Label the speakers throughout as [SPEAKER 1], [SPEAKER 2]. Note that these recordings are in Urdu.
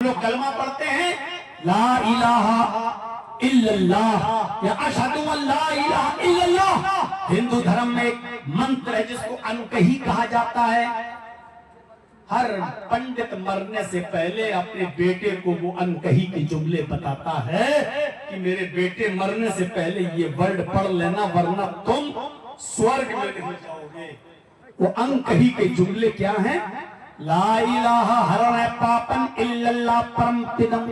[SPEAKER 1] لوگ کلمہ پڑھتے ہیں لا الہ الا اللہ یا اشہدو ان لا الہ الا اللہ. ہندو دھرم میں ایک منتر ہے جس کو انکہی کہا جاتا ہے. ہر پنڈت مرنے سے پہلے اپنے بیٹے کو وہ انکہی کے جملے بتاتا ہے کہ میرے بیٹے مرنے سے پہلے یہ ورڈ پڑھ لینا ورنہ تم سورگ میں نہیں جاؤ گے. وہ انکہی کے جملے کیا ہیں؟ لا الہ ہرنے پاپن الا اللہ پرم پدم.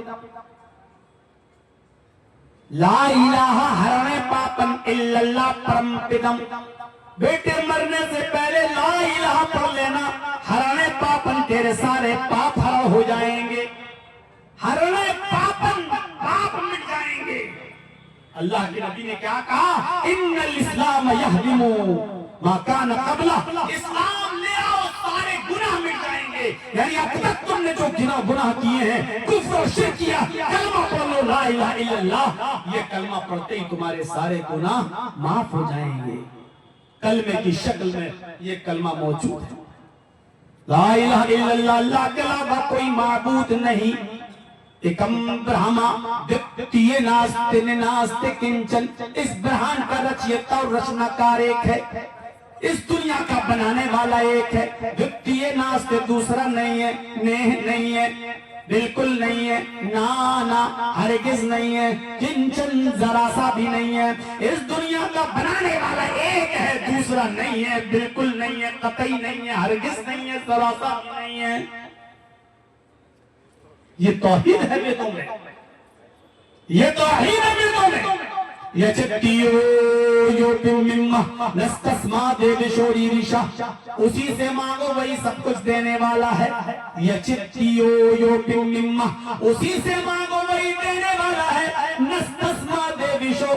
[SPEAKER 1] لا الہ ہرنے پاپن الا اللہ پرم پدم. بیٹے مرنے سے پہلے لا الہ پڑھ لینا. ہرنے پاپن تیرے سارے پاپ ہر ہو جائیں گے. ہرنے پاپن پاپ مٹ جائیں گے. اللہ کے نبی نے کیا کہا؟ ان الاسلام یہدم ما کان قبلہ. اسلام لے آؤ سارے گناہ مٹ جائیں گے. یعنی اب تک تم نے جو گناہ کیے ہیں کفر و شرک کیا کلمہ پڑھ لو لا الہ الا اللہ. یہ کلمہ پڑھتے ہی تمہارے سارے گناہ معاف ہو جائیں گے. کلمے کی شکل میں یہ کلمہ موجود ہے. لا الہ الا اللہ اللہ کے علاوہ کوئی معبود نہیں. ایکم برہما دتیے ناستے ناستے کنچن. اس برہان کا رچیتا اور رچنا کار ایک ہے. اس دنیا کا بنانے والا ایک ہے. دتیے ناستے دوسرا نہیں ہے. نیہ نہیں ہے بالکل نہیں ہے. نانا ہرگز نہیں ہے. کنچن ذرا سا بھی نہیں ہے. اس دنیا کا بنانے والا ایک ہے دوسرا نہیں ہے بالکل نہیں ہے قطعی نہیں ہے ہرگز نہیں ہے ذرا سا بھی نہیں ہے. یہ توحید ہے ویدوں میں. یہ توحید ہے ویدوں میں. یچتیو یوپیو ممہ نستسما دیوشوری ریشا. اسی سے مانگو وہی سب کچھ دینے والا ہے. یچتیو یوپیو ممہ اسی سے مانگو وہی دینے والا ہے. نستسما دیوشو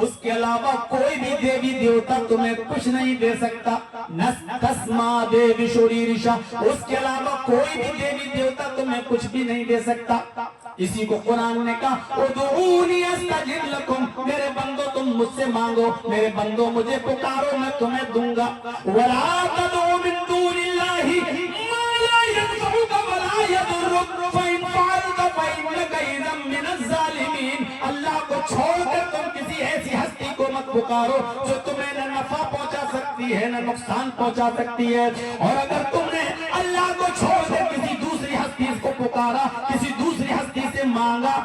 [SPEAKER 1] اس کے علاوہ کوئی بھی دیوی دیوتا تمہیں کچھ نہیں دے سکتا. نستسما دیوشوری ریشا اس کے علاوہ کوئی بھی دیوی دیوتا تمہیں کچھ بھی نہیں دے سکتا. اسی کو قرآن نے کہا ادعونی استجب لکم. میرے بندو تم مجھ سے مانگو میرے بندو مجھے پکارو میں تمہیں دوں گا. وَلَا تَدْعُوا مِن دُونِ اللَّهِ مَا لَا يَنفَعُكَ وَلَا يَضُرُّكَ فَإِن فَعَلْتَ فَإِنَّكَ إِذًا مِنَ الظَّالِمِينَ. اللہ کو چھوڑ کر تم کسی ایسی ہستی کو مت پکارو جو تمہیں نہ نفع پہنچا سکتی ہے نہ نقصان پہنچا سکتی ہے. اور اگر تم نے اللہ کو چھوڑ کر کسی دوسری ہستی کو پکارا کسی دوسری ہستی سے مانگا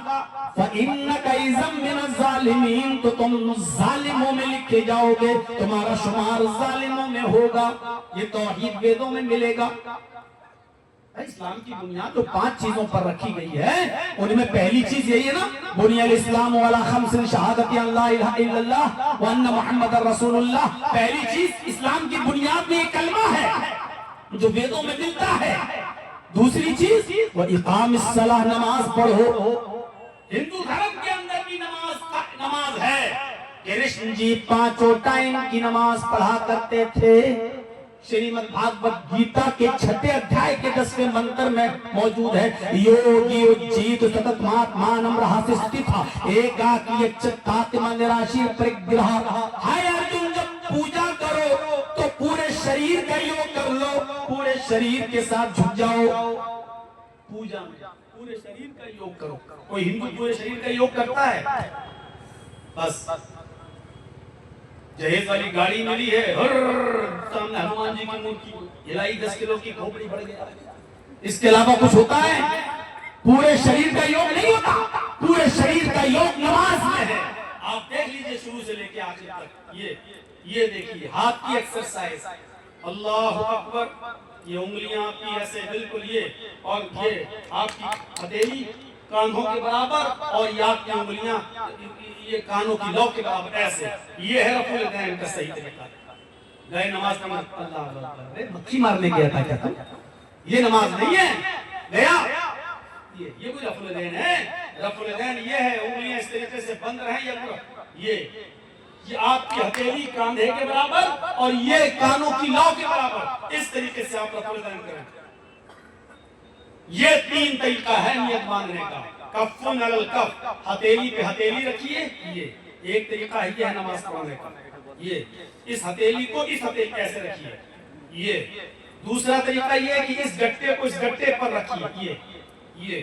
[SPEAKER 1] فَإِنَّكَ إِذًا مِنَ الظَّالِمِينَ تو تم ظالموں میں لکھے جاؤ گے. تمہارا شمار ظالموں میں ہوگا. یہ توحید ویدوں میں ملے گا. اسلام کی بنیاد تو 5 چیزوں پر رکھی گئی ہے. ان میں پہلی چیز یہی ہے نا بنی الاسلام علی 5 شہادت ان لا الہ الا اللہ وان محمد رسول اللہ. پہلی چیز اسلام کی بنیاد میں یہ کلمہ ہے جو ویدوں میں ملتا ہے. دوسری چیز وہ اقام الصلاۃ نماز پڑھو. ہندو دھرم کے اندر بھی نماز ہے. کرشن جی 5 ٹائم کی نماز پڑھا کرتے تھے. شریمد بھاگوت گیتا کے 6 ادھیائے کے 10ویں منتر میں موجود ہے یوگی اجیت ستت ماتمانم رہاسی ستھا ایکاکی اچتاتما نراشیر پرگرہا. ہائے ارجن جب پوجا کرو تو پورے شریر کا یوگ کر لو. پورے شریر کے ساتھ جھک جاؤ. پوجا میں پورے شریر کا یوگ کرو. کوئی ہندو پورے شریر کا یوگ کرتا ہے؟ بس جہیز والی گاڑی ملی ہے سامنے ہنومان جی کی مورتی ہلائی 10 کلو کی کھوپڑی بڑھ گیا. اس کے علاوہ کچھ ہوتا ہے؟ پورے شریر کا یوگ نہیں ہوتا. پورے شریر کا یوگ نماز میں ہے. آپ دیکھ لیجئے شروع سے لے کے آخر تک. یہ دیکھیے ہاتھ کی ایکسرسائز. اللہ اکبر. یہ انگلیاں آپ کی ایسے بالکل یہ اور یہ آپ کی ہتھیلی کاندھوں کے برابر اور یہ آپ کی انگلیاں یہ کانوں کی لو کے برابر ایسے. یہ ہے رفع الیدین کا صحیح طریقہ. گئے نماز کا اللہ اکبر مکھی مارنے گیا تھا کیا تھا؟ یہ نماز نہیں ہے. گیا یہ کوئی رفع الیدین ہے؟ رفع الیدین یہ ہے انگلیاں اس طریقے سے بند رہیں یا پورا یہ آپ کی ہتھیلی کاندھے کے برابر اور یہ کانوں کی لو کے برابر. اس طریقے سے آپ رفع الیدین کریں. یہ 3 طریقہ ہے نیت باندھنے کا. کفن علی الکف ہتھیلی پہ ہتھیلی رکھیے. یہ ایک طریقہ ہے یہ ہے نماز پڑھنے کا. یہ اس ہتھیلی کو اس ہتھیلی ایسے رکھیے. یہ دوسرا طریقہ یہ ہے کہ اس گٹے کو اس گٹے پر رکھیے. یہ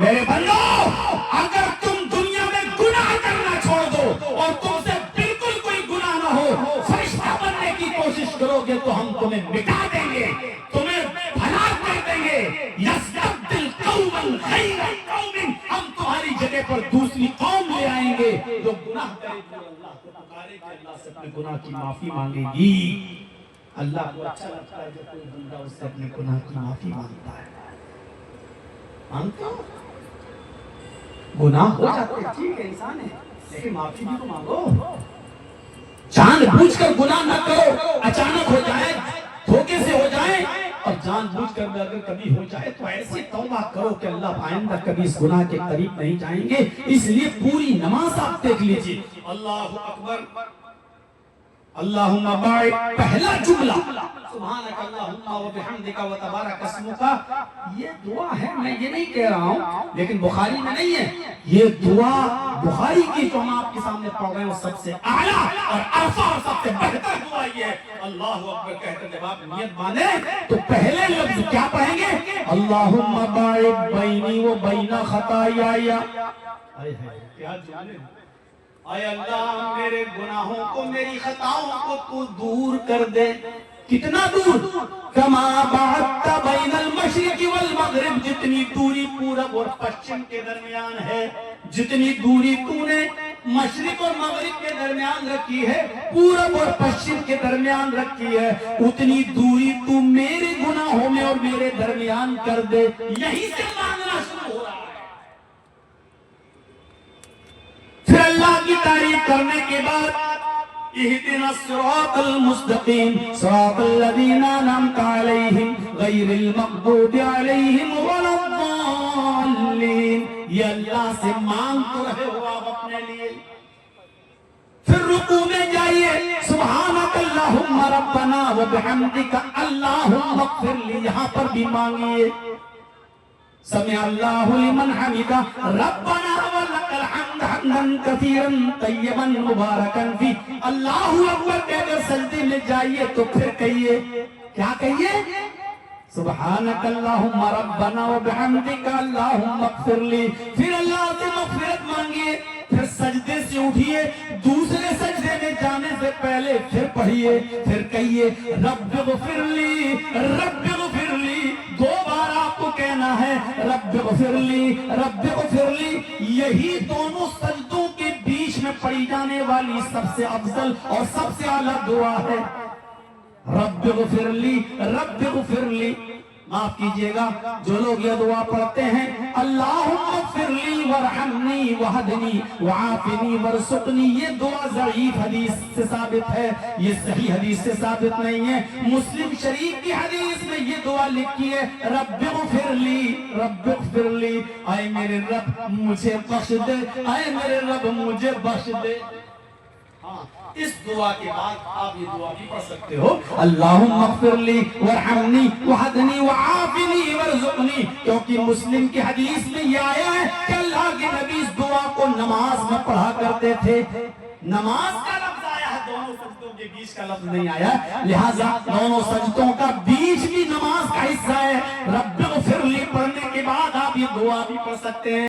[SPEAKER 1] میرے بندو اگر تم دنیا میں گناہ کرنا چھوڑ دو اور تم سے بالکل کوئی گناہ نہ ہو فرشتہ بننے کی کوشش کرو گے تو ہم تمہیں مٹا دیں گے تمہیں ہلاک کر دیں گے یستبدل قوما غیر قوم ہم تمہاری جگہ پر دوسری قوم لے آئیں گے جو گناہ کرے گی اللہ کو پکارے کہ اللہ سے اپنے گناہ کی معافی مانگے گی اللہ کو اچھا لگتا ہے جب کوئی بندہ اس سے اپنے گناہ کی معافی مانگتا ہے مانگتے ہو گناہ ہو جاتے ٹھیک ہے انسان ہے لیکن معافی بھی تو مانگو جان بوجھ کر گناہ نہ کرو اچانک ہو جائے دھوکے سے ہو جائے اور جان بوجھ کر اگر کبھی ہو جائے تو ایسی توبہ کرو کہ اللہ آئندہ کبھی اس گناہ کے قریب نہیں جائیں گے اس لیے پوری نماز آپ دیکھ لیجئے اللہ اکبر اللہم باعث پہلا جملہ سبحانک اللہم و بحمدک و تبارک اسمک یہ دعا ہے میں یہ نہیں کہہ رہا ہوں لیکن بخاری میں نہیں ہے یہ دعا بخاری کی جو ہم آپ کے سامنے پڑھ رہے ہیں وہ سب سے اعلیٰ اور عرفہ اور سب سے بہتر دعا یہ ہے اللہ اکبر کہہ کر جب آپ نیت باندھیں تو پہلے لفظ کیا پڑھیں گے اللہم باعث بینی و بین خطایائی کیا جملے اے اللہ میرے گناہوں کو میری خطاؤں کو تو دور کر دے کتنا دور کما بعدت بین المشرق والمغرب جتنی دوری پورب اور پشچم کے درمیان ہے جتنی دوری تو نے مشرق اور مغرب کے درمیان رکھی ہے پورب اور پشچم کے درمیان رکھی ہے اتنی دوری تو میرے گناہوں میں اور میرے درمیان کر دے یہی سے مانگنا شروع ہو رہا ہے پھر اللہ کی تعریف کرنے کے بعد اہدنا الصراط المستقیم صراط الذین انعمت علیہم غیر المغضوب علیہم ولا الضالین یہ اللہ سے مانگ تو رہے ہو آپ اپنے لیے پھر رکوع میں جائیے سبحانک اللہم ربنا و بحمدک اللہم اغفر لی یہاں پر بھی مانگیے سمع اللہ لمن حمدہ ربنا ولک الحمد حمدا کثیرا طیبا مبارکا فی اللہ اکبر کہہ کر سجدے میں جائیے تو پھر کہیے کیا کہیے سبحانک اللہم ربنا و بحمدک اللہم اغفر لی پھر اللہ سے مغفرت مانگیے پھر سجدے سے اٹھیے دوسرے سجدے میں جانے سے پہلے پھر پڑھیے پھر کہیے رب اغفر لی رب اغفر لی دو بار آپ کو کہنا ہے رب اغفر لی رب اغفر لی یہی دونوں سجدوں کے بیچ میں پڑھی جانے والی سب سے افضل اور سب سے اعلیٰ دعا ہے رب اغفر لی رب اغفر لی معاف کیجئے گا جو لوگ یہ دعا پڑھتے ہیں اللہم اغفر لی ورحمنی وحدنی وعافنی ورسقنی یہ دعا ضعیف حدیث سے ثابت ہے یہ صحیح حدیث سے ثابت نہیں ہے مسلم شریف کی حدیث میں یہ دعا لکھی ہے رب اغفر لی اے میرے رب مجھے بخش دے اے میرے رب مجھے بخش دے اس دعا کے بعد آپ یہ دعا بھی پڑھ سکتے ہو اللہم اغفر لی ورحمنی وحدنی وعافنی ورزقنی کیونکہ مسلم کی حدیث میں یہ آیا ہے کہ اللہ کے نبی اس دعا کو نماز میں پڑھا کرتے تھے نماز کا لفظ آیا ہے دونوں سجدوں کے بیچ کا لفظ نہیں آیا لہٰذا دونوں سجدوں کا بیچ بھی نماز کا حصہ ہے رب اغفر لی پڑھنے کے بعد آپ یہ دعا بھی پڑھ سکتے ہیں